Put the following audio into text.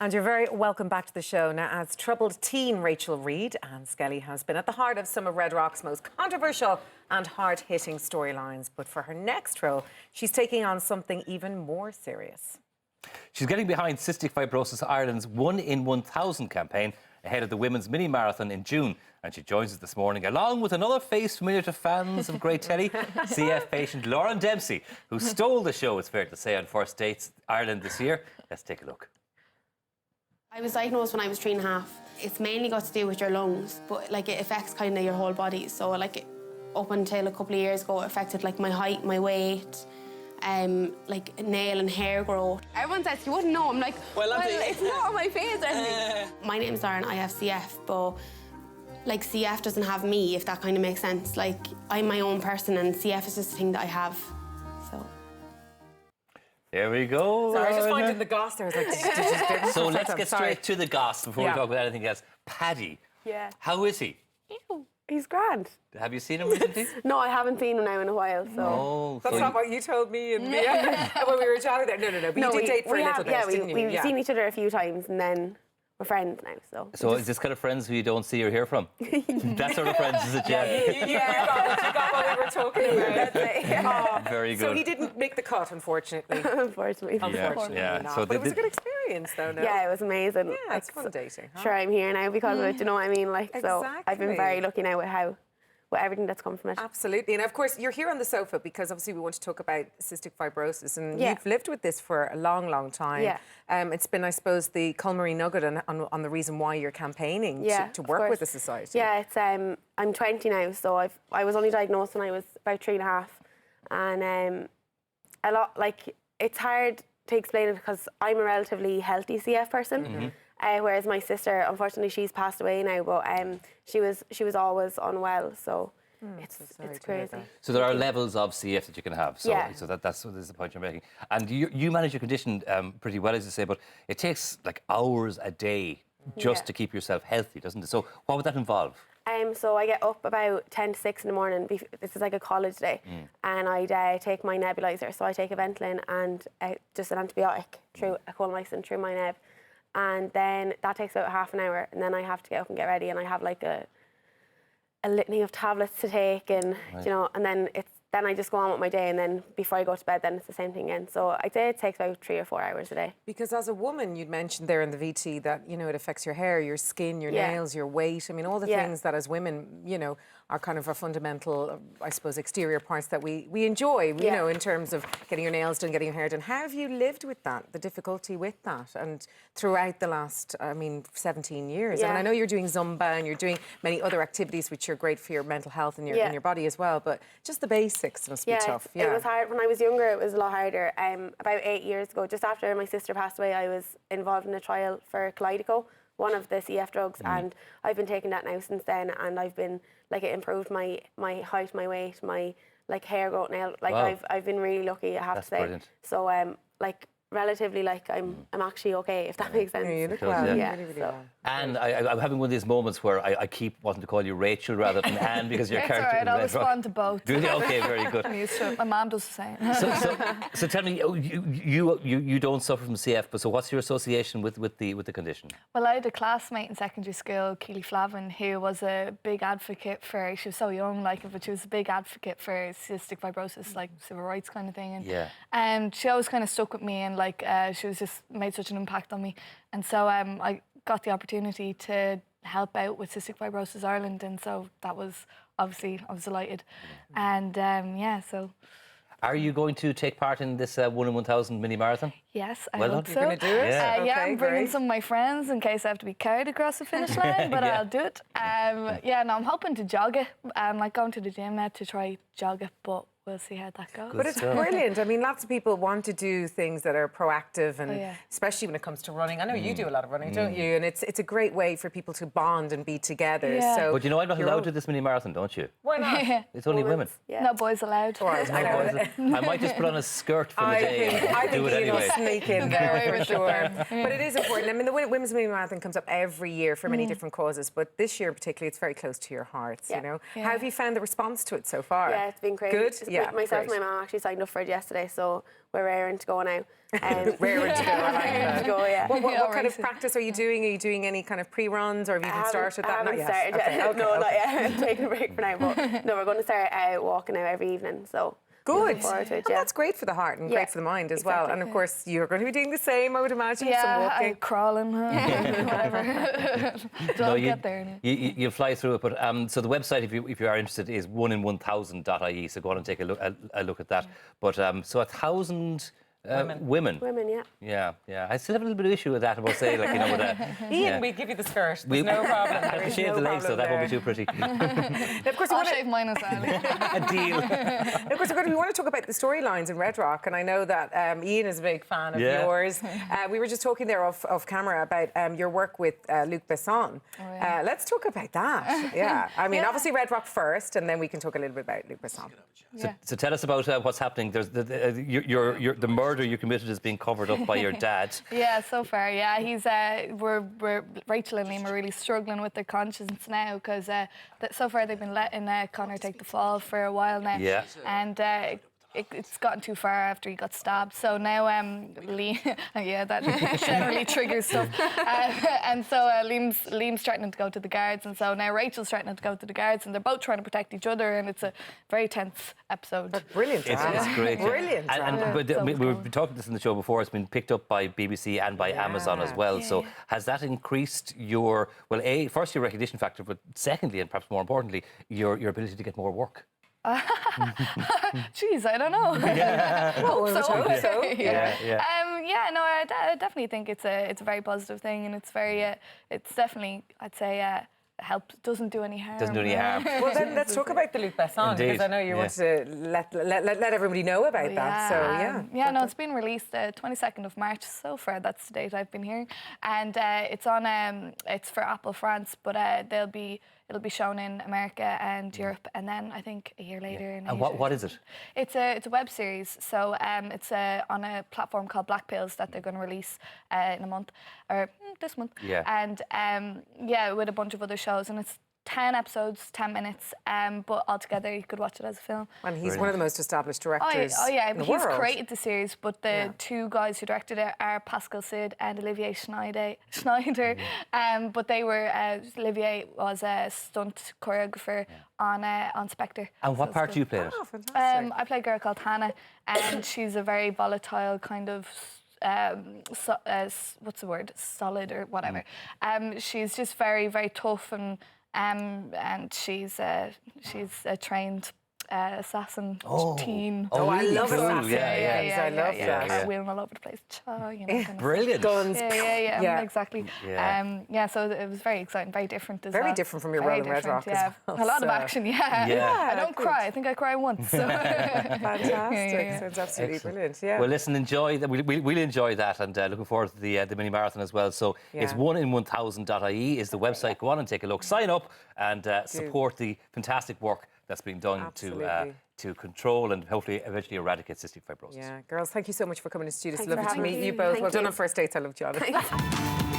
And you're very welcome back to the show. Now, as troubled teen Rachel Reid, and Skelly has been at the heart of some of Red Rock's most controversial and hard-hitting storylines. But for her next role, she's taking on something even more serious. She's getting behind Cystic Fibrosis Ireland's 1 in 1,000 campaign ahead of the women's mini-marathon in June. And she joins us this morning, along with another face familiar to fans of great telly, CF patient Lauren Dempsey, who stole the show, it's fair to say, on First Dates Ireland this year. Let's take a look. I was diagnosed when I was 3.5. It's mainly got to do with your lungs, but like it affects kind of your whole body. So like up until a couple of years ago, it affected like my height, my weight, like nail and hair growth. Everyone says you wouldn't know. I'm like, well it's not on my face or anything. My name's Lauren, I have CF, but like CF doesn't have me, if that kind of makes sense. Like I'm my own person and CF is just a thing that I have, so. There we go. Sorry, I just finding the goss there. I was like, so let's get straight to the goss before we talk about anything else. Paddy. Yeah. How is he? Ew, he's grand. Have you seen him recently? No, I haven't seen him now in a while, so. Oh, that's not what you told me when we were chatting there. No. But you did date for a little bit, didn't you? We've seen each other a few times and then we're friends now, so. So is this kind of friends who you don't see or hear from? That sort of friends, is it, yeah? You got what we were talking about. That's it. Yeah. Very good. So he didn't make the cut, unfortunately. Unfortunately not. So but it was a good experience, though, no? Yeah, it was amazing. Yeah, it's fun dating. Sure, I'm here now because of it, do you know what I mean? Like, exactly. So I've been very lucky now with everything that's come from it. Absolutely. And of course, you're here on the sofa because obviously we want to talk about cystic fibrosis, and you've lived with this for a long, long time. Yeah. It's been, I suppose, the culinary nugget on the reason why you're campaigning to work with the society. Yeah, it's I'm 20 now, so I was only diagnosed when I was about 3.5, and a lot, like, it's hard to explain it because I'm a relatively healthy CF person. Whereas my sister, unfortunately, she's passed away now, but she was always unwell, so it's crazy. So there are levels of CF that you can have. So, so that's the point you're making. And you manage your condition pretty well, as you say, but it takes like hours a day just to keep yourself healthy, doesn't it? So what would that involve? So I get up about 10 to 6 in the morning. This is like a college day, and I'd take my nebulizer. So I take a Ventolin and just an antibiotic through a colomycin through my neb. And then that takes about half an hour, and then I have to get up and get ready, and I have like a litany of tablets to take, and you know, and then I just go on with my day, and then before I go to bed, then it's the same thing again. So I'd say it takes about 3 or 4 hours a day. Because as a woman, you'd mentioned there in the VT that, you know, it affects your hair, your skin, your nails, your weight. I mean, all the things that as women, you know, are kind of our fundamental, I suppose, exterior parts that we enjoy, you know, in terms of getting your nails done, getting your hair done. How have you lived with that, the difficulty with that, and throughout the last, 17 years? I mean, I know you're doing Zumba and you're doing many other activities which are great for your mental health and your body as well, but just the basics must be tough. It was hard. When I was younger, it was a lot harder. About 8 years ago, just after my sister passed away, I was involved in a trial for Kalydeco, one of the CF drugs, and I've been taking that now since then, and I've been, like, it improved my height, my weight, my, like, hair growth, nail, like, I've been really lucky, I have to say. Brilliant. So, like, relatively, like, I'm actually okay, if that makes sense. You look well. Really well. And I'm having one of these moments where I keep wanting to call you Rachel rather than Anne because your character. It's all right, I'll respond to both. Do you? Okay, very good. I'm used to it. My mum does the same. So tell me, you don't suffer from CF, but so what's your association with the condition? Well, I had a classmate in secondary school, Keely Flavin, who was a big advocate for. She was so young, like, but she was a big advocate for cystic fibrosis, like civil rights kind of thing. And she always kind of stuck with me, and like she was just made such an impact on me. And so I got the opportunity to help out with Cystic Fibrosis Ireland, and so that was obviously, I was delighted. And so. Are you going to take part in this 1 in 1,000 mini marathon? Yes, I hope so. You're going to do it? I'm bringing some of my friends in case I have to be carried across the finish line, but I'll do it. I'm hoping to jog it. I'm like going to the gym now to try jog it, but we'll see how that goes. But it's brilliant. I mean, lots of people want to do things that are proactive, and especially when it comes to running. I know you do a lot of running, don't you? And it's a great way for people to bond and be together. So, but you know, I'm not allowed to do this mini marathon, don't you? Why not? It's only women. No boys allowed. I might just put on a skirt for the day and do it anyway. Sneak in there for sure. But it is important. I mean, the Women's Mini Marathon comes up every year for many different causes, but this year particularly, it's very close to your hearts. You know, how have you found the response to it so far? Yeah, it's been great. Good. Yeah, myself great. and my mum actually signed up for it yesterday, so we're raring to go now. Raring to go, I like Raring that. to go, yeah. What kind of practice are you doing? Are you doing any kind of pre-runs, or have you even started that? I haven't Not started yet. yet. Okay, No, okay. not yet. I'm taking a break for now, but no, we're going to start walking now every evening, so Good. looking forward to it, And yeah. that's great for the heart and Yeah, great for the mind as well. exactly. And of course, you're going to be doing the same, I would imagine. Some Yeah, walking. crawling, whatever. Don't get there. You fly through it, but so the website, if you are interested, is 1in1000.ie. So go on and take a look at that. But so 1,000 women. Women, yeah. Yeah. I still have a little bit of issue with that. I must say, like, you know, with Ian, we'd give you the skirt. There's no problem. I have to shave the legs, so that won't be too pretty. Of course, I'll shave mine as well. A deal. Of course, we want to talk about the storylines in Red Rock, and I know that Ian is a big fan of yours. We were just talking there off camera about your work with Luc Besson. Let's talk about that. Yeah, I mean, obviously Red Rock first, and then we can talk a little bit about Luc Besson. So tell us about what's happening. There's the murder you committed is being covered up by your dad. Yeah, so far, yeah. He's we're Rachel and Liam are really struggling with their conscience now because so far they've been letting Connor take the fall for a while now. Yeah. And it's gotten too far after he got stabbed. So now Liam, yeah, that generally triggers stuff. And so Liam's threatening to go to the guards, and so now Rachel's threatening to go to the guards, and they're both trying to protect each other, and it's a very tense episode. But brilliant drama. It's great. Yeah. Brilliant drama. But we've been talking this in the show before. It's been picked up by BBC and by Amazon as well. So has that increased your, well, first your recognition factor, but secondly, and perhaps more importantly, your ability to get more work? Jeez, I don't know. Well, we would hope so. No, I definitely think it's a very positive thing, and it's very, it's definitely, I'd say, doesn't do any harm. Doesn't do any harm. Well, then let's talk about the Luc Besson, Indeed. because I know you want to let everybody know about that. So, yeah, no, it's been released 22nd of March. So far, that's the date I've been hearing, and it's on. It's for Apple France, but it'll be shown in America and Europe, and then I think a year later in Asia. And what is it? It's a web series, so it's on a platform called Black Pills that they're going to release in a month, or this month. Yeah. And with a bunch of other shows, and it's 10 episodes, 10 minutes, but altogether you could watch it as a film. And he's one of the most established directors in the he's world. created the series, but the two guys who directed it are Pascal Sid and Olivier Schneider. But they were, Olivier was a stunt choreographer on Spectre. And what part do you play in it? Oh, fantastic. I play a girl called Hannah, and she's a very volatile kind of what's the word? Solid or whatever. She's just very, very tough, and she's a trained assassin teen. I love assassins. Yeah, I love that. Wheeling all over the place. Kind of Brilliant. Guns. Yeah, exactly. Yeah. So it was very exciting, very different as well. Very different from your role in Red Rock as well. A lot of action, I don't good. cry. I think I cry once. So. Fantastic. Sounds absolutely brilliant. Yeah. Well, listen, enjoy that. We'll enjoy that, and looking forward to the mini marathon as well. So it's 1in1000.ie is the website. Go on and take a look. Sign up and support the fantastic work that's being done to control and hopefully eventually eradicate cystic fibrosis. Yeah, girls, thank you so much for coming to the studio. It's Thanks for lovely to having meet me. you both. Thank Well done you. on first dates. I loved you.